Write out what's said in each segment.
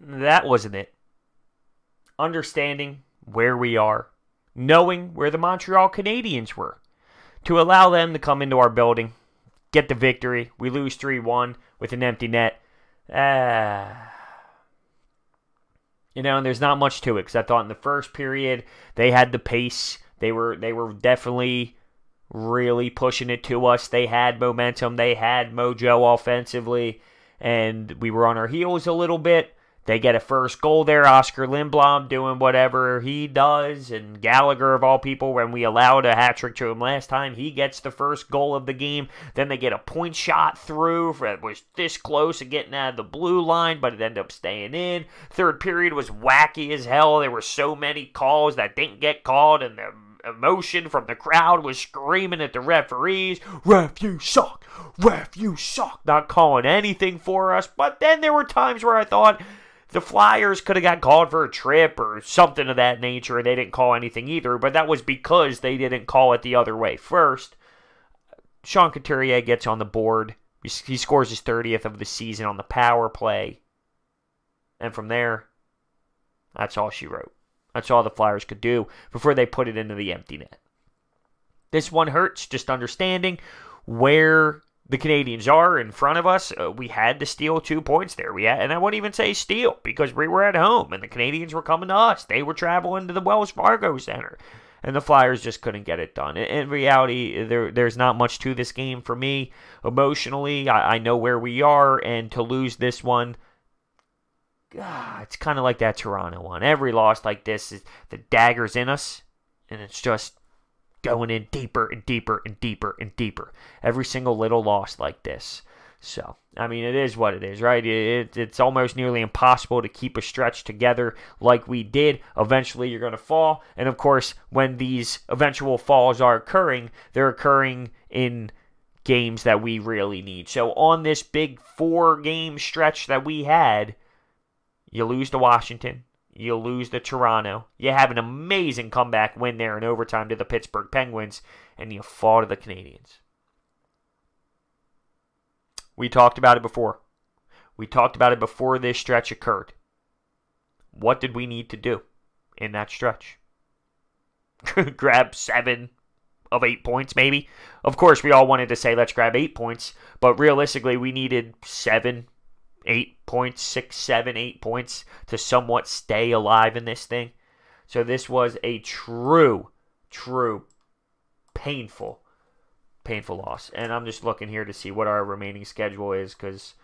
that wasn't it. Understanding where we are, knowing where the Montreal Canadiens were, to allow them to come into our building, get the victory. We lose 3-1 with an empty net. And there's not much to it, because I thought in the first period they had the pace. They were definitely really pushing it to us. They had momentum. They had mojo offensively, and we were on our heels a little bit. They get a first goal there. Oscar Lindblom doing whatever he does, and Gallagher, of all people, when we allowed a hat trick to him last time, he gets the first goal of the game. Then they get a point shot through that was this close to getting out of the blue line, but it ended up staying in. Third period was wacky as hell. There were so many calls that didn't get called, and the emotion from the crowd was screaming at the referees, "Ref, you suck! Ref, you suck!" Not calling anything for us. But then there were times where I thought the Flyers could have got called for a trip or something of that nature, and they didn't call anything either, but that was because they didn't call it the other way first. Sean Couturier gets on the board. He scores his 30th of the season on the power play. And from there, that's all she wrote. That's all the Flyers could do before they put it into the empty net. This one hurts, just understanding where the Canadiens are in front of us. We had to steal 2 points there. And I wouldn't even say steal, because we were at home and the Canadiens were coming to us. They were traveling to the Wells Fargo Center, and the Flyers just couldn't get it done. In reality, there's not much to this game for me. Emotionally, I know where we are, and to lose this one, it's kind of like that Toronto one. Every loss like this, is the dagger's in us, and it's just going in deeper and deeper and deeper and deeper. Every single little loss like this. So, I mean, it is what it is, right? It's almost nearly impossible to keep a stretch together like we did. Eventually, you're going to fall. And, of course, when these eventual falls are occurring, they're occurring in games that we really need. So, on this big 4-game stretch that we had, you lose to Washington. You lose to Toronto. You have an amazing comeback win there in overtime to the Pittsburgh Penguins, and you fall to the Canadiens. We talked about it before. We talked about it before this stretch occurred. What did we need to do in that stretch? Grab 7 of 8 points, maybe? Of course, we all wanted to say, let's grab 8 points, but realistically, we needed 7, 8 points, 6, 7, 8 points to somewhat stay alive in this thing. So this was a true, painful loss. And I'm just looking here to see what our remaining schedule is, because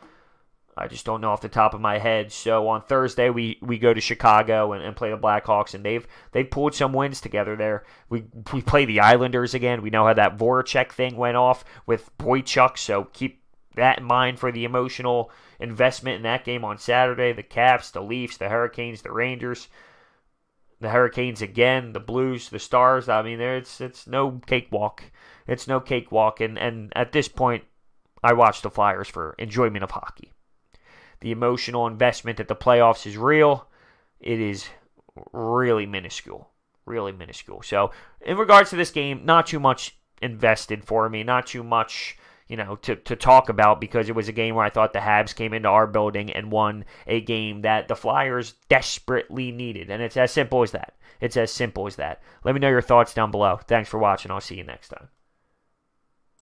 I just don't know off the top of my head. So on Thursday, we go to Chicago and play the Blackhawks, and they've pulled some wins together there. We play the Islanders again. We know how that Voracek thing went off with Boychuk, so keep that in mind for the emotional investment in that game on Saturday. The Caps, the Leafs, the Hurricanes, the Rangers, the Hurricanes again, the Blues, the Stars. I mean, it's no cakewalk. It's no cakewalk, and at this point, I watch the Flyers for enjoyment of hockey. The emotional investment at the playoffs is real. It is really minuscule. Really minuscule. So, in regards to this game, not too much invested for me. Not too much, to talk about, because it was a game where I thought the Habs came into our building and won a game that the Flyers desperately needed. And it's as simple as that. It's as simple as that. Let me know your thoughts down below. Thanks for watching. I'll see you next time.